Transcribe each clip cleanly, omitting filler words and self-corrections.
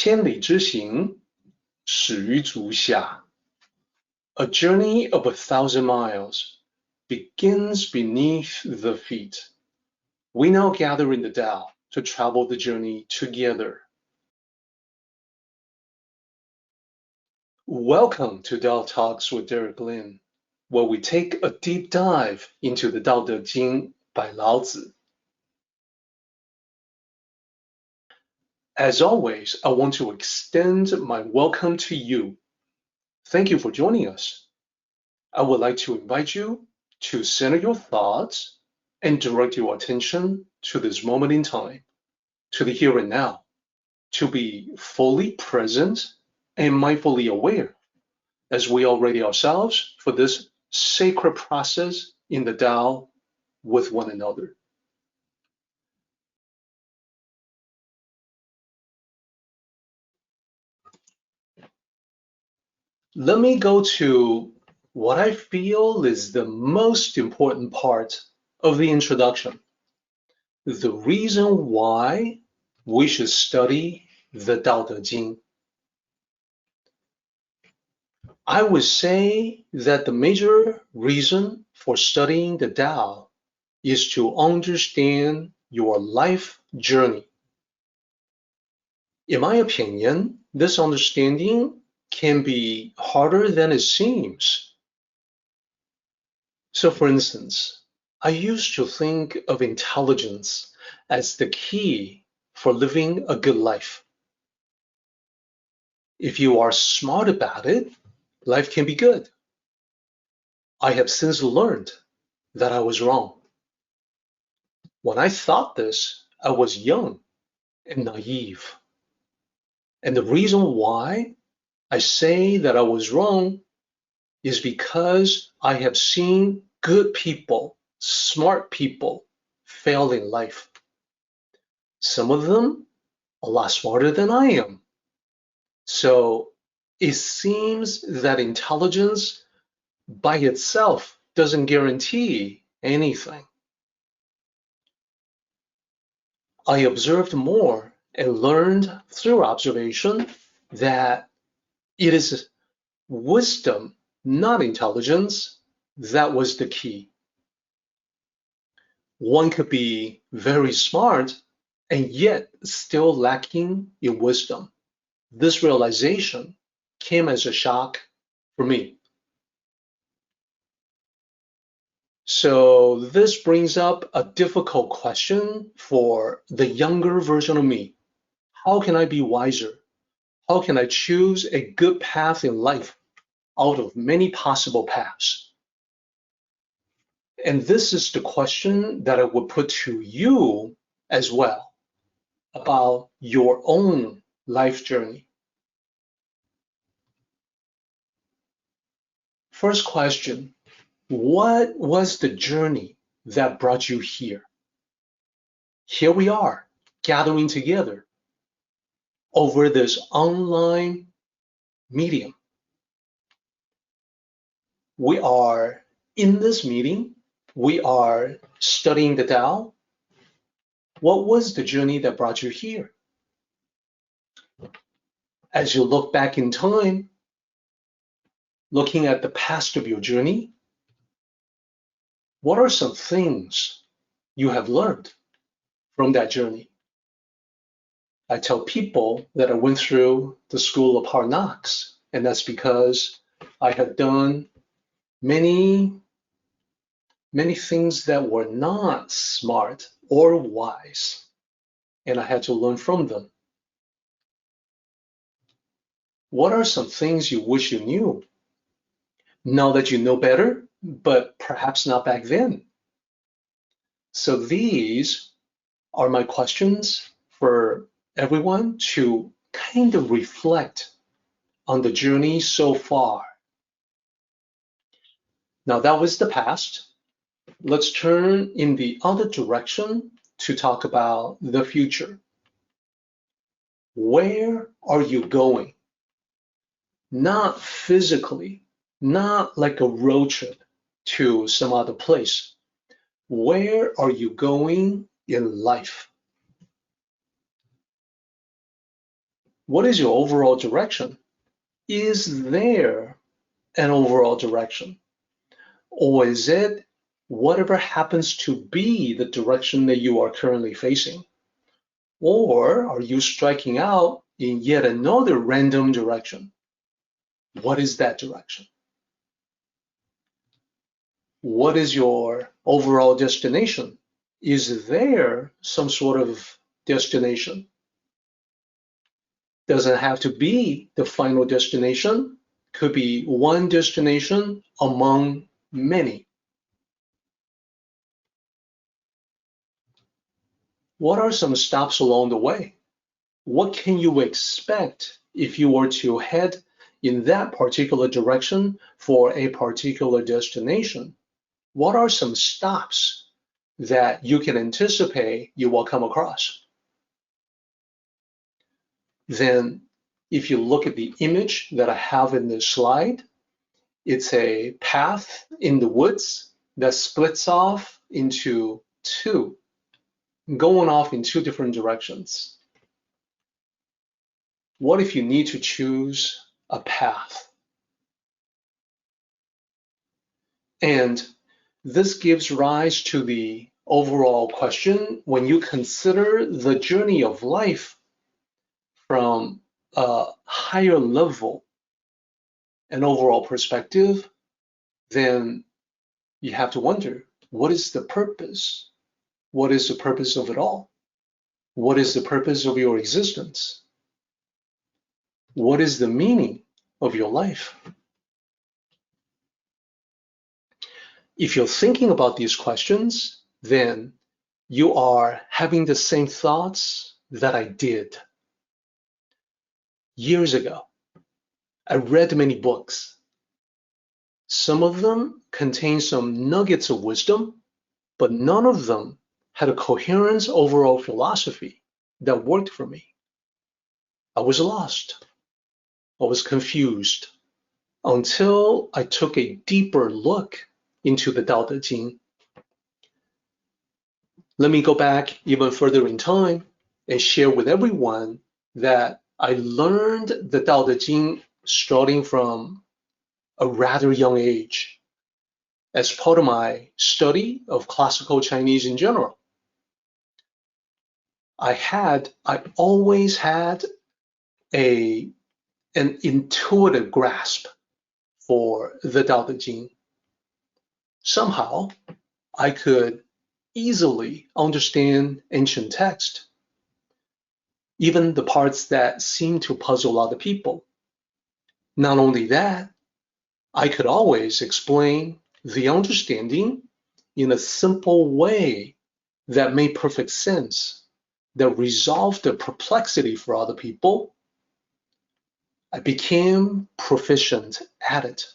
千里之行，始于足下。A journey of 1,000 miles begins beneath the feet. We now gather in the Tao to travel the journey together. Welcome to Tao Talks with Derek Lin, where we take a deep dive into the Tao Te Ching by Lao Tzu. As always, I want to extend my welcome to you. Thank you for joining us. I would like to invite you to center your thoughts and direct your attention to this moment in time, to the here and now, to be fully present and mindfully aware as we are ready ourselves for this sacred process in the Tao with one another. Let me go to what I feel is the most important part of the introduction. The reason why we should study the Tao Te Ching. I would say that the major reason for studying the Tao is to understand your life journey. In my opinion, this understanding can be harder than it seems. So for instance, I used to think of intelligence as the key for living a good life. If you are smart about it, life can be good. I have since learned that I was wrong. When I thought this, I was young and naive. And the reason why I say that I was wrong is because I have seen good people, smart people fail in life. Some of them a lot smarter than I am. So it seems that intelligence by itself doesn't guarantee anything. I observed more and learned through observation that it is wisdom, not intelligence, that was the key. One could be very smart and yet still lacking in wisdom. This realization came as a shock for me. So this brings up a difficult question for the younger version of me. How can I be wiser? How can I choose a good path in life out of many possible paths? And this is the question that I would put to you as well about your own life journey. First question, what was the journey that brought you here? Here we are, gathering together over this online medium. We are in this meeting, we are studying the Tao. What was the journey that brought you here? As you look back in time, looking at the past of your journey, what are some things you have learned from that journey? I tell people that I went through the school of hard knocks, and that's because I have done many things that were not smart or wise, and I had to learn from them. What are some things you wish you knew? Now that you know better, but perhaps not back then. So these are my questions for everyone to kind of reflect on the journey so far. Now that was the past. Let's turn in the other direction to talk about the future. Where are you going? Not physically, not like a road trip to some other place. Where are you going in life? What is your overall direction? Is there an overall direction? Or is it whatever happens to be the direction that you are currently facing? Or are you striking out in yet another random direction? What is that direction? What is your overall destination? Is there some sort of destination? Doesn't have to be the final destination. Could be one destination among many. What are some stops along the way? What can you expect if you were to head in that particular direction for a particular destination? What are some stops that you can anticipate you will come across? Then, if you look at the image that I have in this slide, it's a path in the woods that splits off into two, going off in two different directions. What if you need to choose a path? And this gives rise to the overall question: when you consider the journey of life from a higher level and overall perspective, then you have to wonder, what is the purpose? What is the purpose of it all? What is the purpose of your existence? What is the meaning of your life? If you're thinking about these questions, then you are having the same thoughts that I did. Years ago, I read many books. Some of them contain some nuggets of wisdom, but none of them had a coherent overall philosophy that worked for me. I was lost. I was confused until I took a deeper look into the Tao Te Ching. Let me go back even further in time and share with everyone that I learned the Tao Te Ching starting from a rather young age as part of my study of classical Chinese in general. I always had an intuitive grasp for the Tao Te Ching. Somehow, I could easily understand ancient text, even the parts that seem to puzzle other people. Not only that, I could always explain the understanding in a simple way that made perfect sense, that resolved the perplexity for other people. I became proficient at it.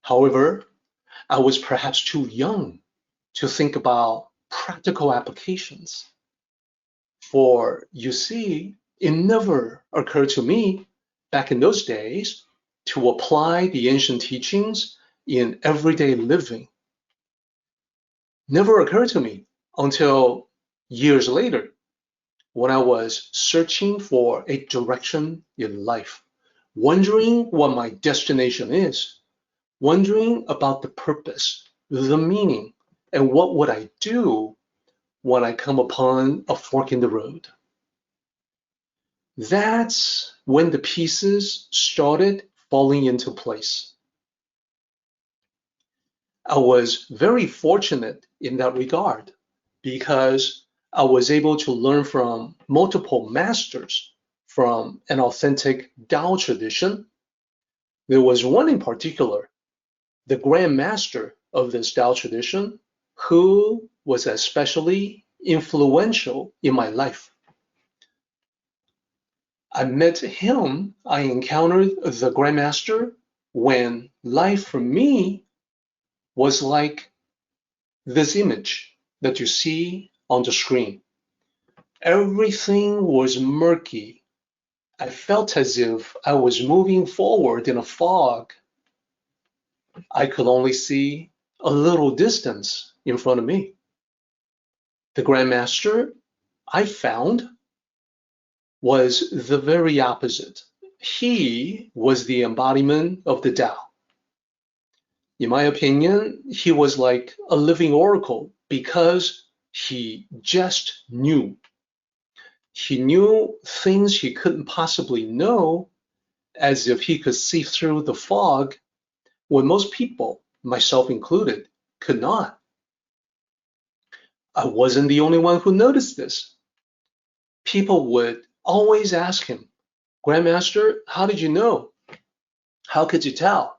However, I was perhaps too young to think about practical applications. For you see, it never occurred to me back in those days to apply the ancient teachings in everyday living. Never occurred to me until years later when I was searching for a direction in life, wondering what my destination is, wondering about the purpose, the meaning, and what would I do when I come upon a fork in the road. That's when the pieces started falling into place. I was very fortunate in that regard because I was able to learn from multiple masters from an authentic Tao tradition. There was one in particular, the Grandmaster of this Tao tradition, who was especially influential in my life. I encountered the Grandmaster when life for me was like this image that you see on the screen. Everything was murky. I felt as if I was moving forward in a fog. I could only see a little distance in front of me. The Grandmaster, I found, was the very opposite. He was the embodiment of the Tao. In my opinion, he was like a living oracle because he just knew. He knew things he couldn't possibly know, as if he could see through the fog when most people, myself included, could not. I wasn't the only one who noticed this. People would always ask him, Grandmaster, how did you know? How could you tell?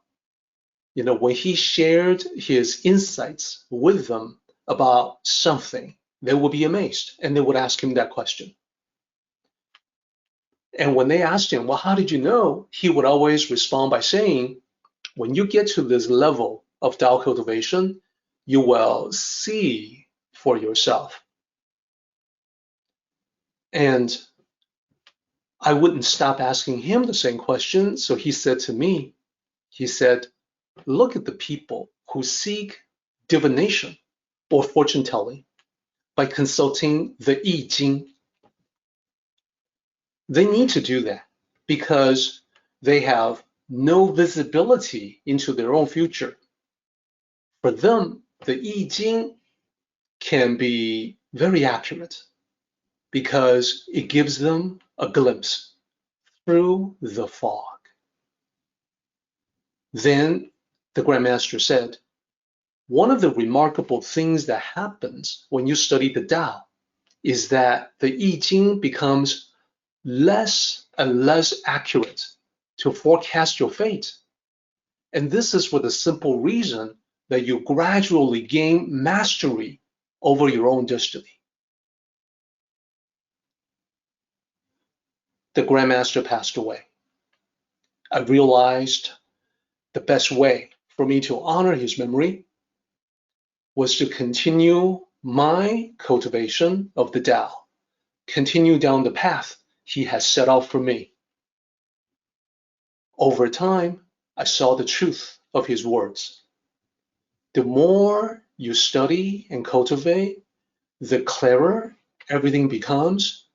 When he shared his insights with them about something, they would be amazed and they would ask him that question. And when they asked him, well, how did you know? He would always respond by saying, when you get to this level of Tao cultivation, you will see for yourself. And I wouldn't stop asking him the same question. So he said to me, he said, look at the people who seek divination or fortune telling by consulting the I Ching. They need to do that because they have no visibility into their own future. For them, the I Ching can be very accurate because it gives them a glimpse through the fog. Then the Grandmaster said, one of the remarkable things that happens when you study the Tao is that the I Ching becomes less and less accurate to forecast your fate. And this is for the simple reason that you gradually gain mastery over your own destiny. The Grandmaster passed away. I realized the best way for me to honor his memory was to continue my cultivation of the Tao, continue down the path he has set out for me. Over time, I saw the truth of his words. The more you study and cultivate, the clearer everything becomes.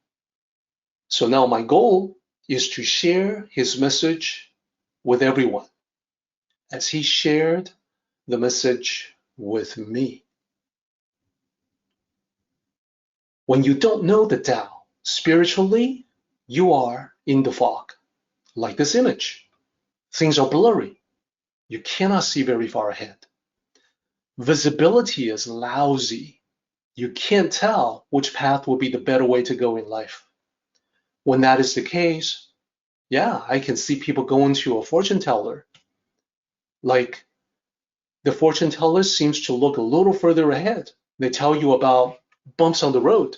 So now my goal is to share his message with everyone, as he shared the message with me. When you don't know the Tao, spiritually, you are in the fog, like this image. Things are blurry. You cannot see very far ahead. Visibility is lousy. You can't tell which path will be the better way to go in life. When that is the case, yeah, I can see people going to a fortune teller. Like the fortune teller seems to look a little further ahead. They tell you about bumps on the road.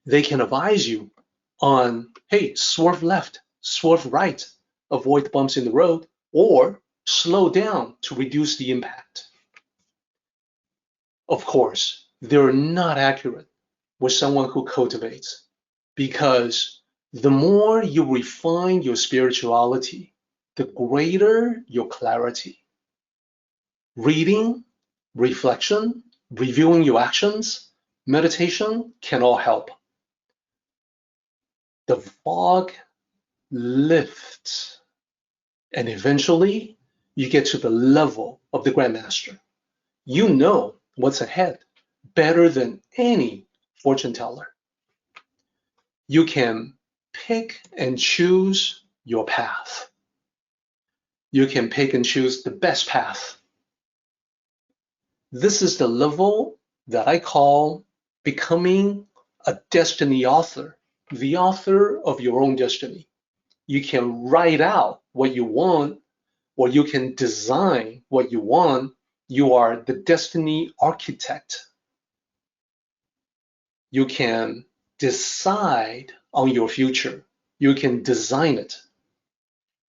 They can advise you on, hey, swerve left, swerve right, avoid bumps in the road, or slow down to reduce the impact. Of course, they're not accurate with someone who cultivates, because the more you refine your spirituality, the greater your clarity. Reading, reflection, reviewing your actions, meditation can all help. The fog lifts, and eventually you get to the level of the Grandmaster. You know what's ahead better than any fortune teller. You can pick and choose your path. You can pick and choose the best path. This is the level that I call becoming a destiny author, the author of your own destiny. You can write out what you want, or you can design what you want. You are the destiny architect. You can decide on your future. You can design it.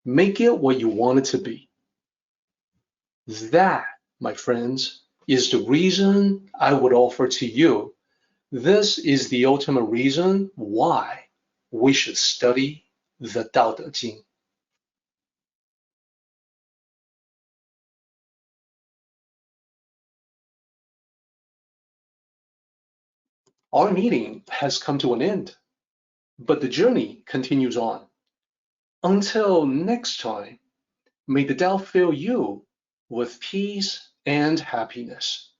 Make it what you want it to be. That, my friends, is the reason I would offer to you. This is the ultimate reason why we should study the Tao Te Ching. Our meeting has come to an end. but the journey continues on. Until next time, may the Tao fill you with peace and happiness.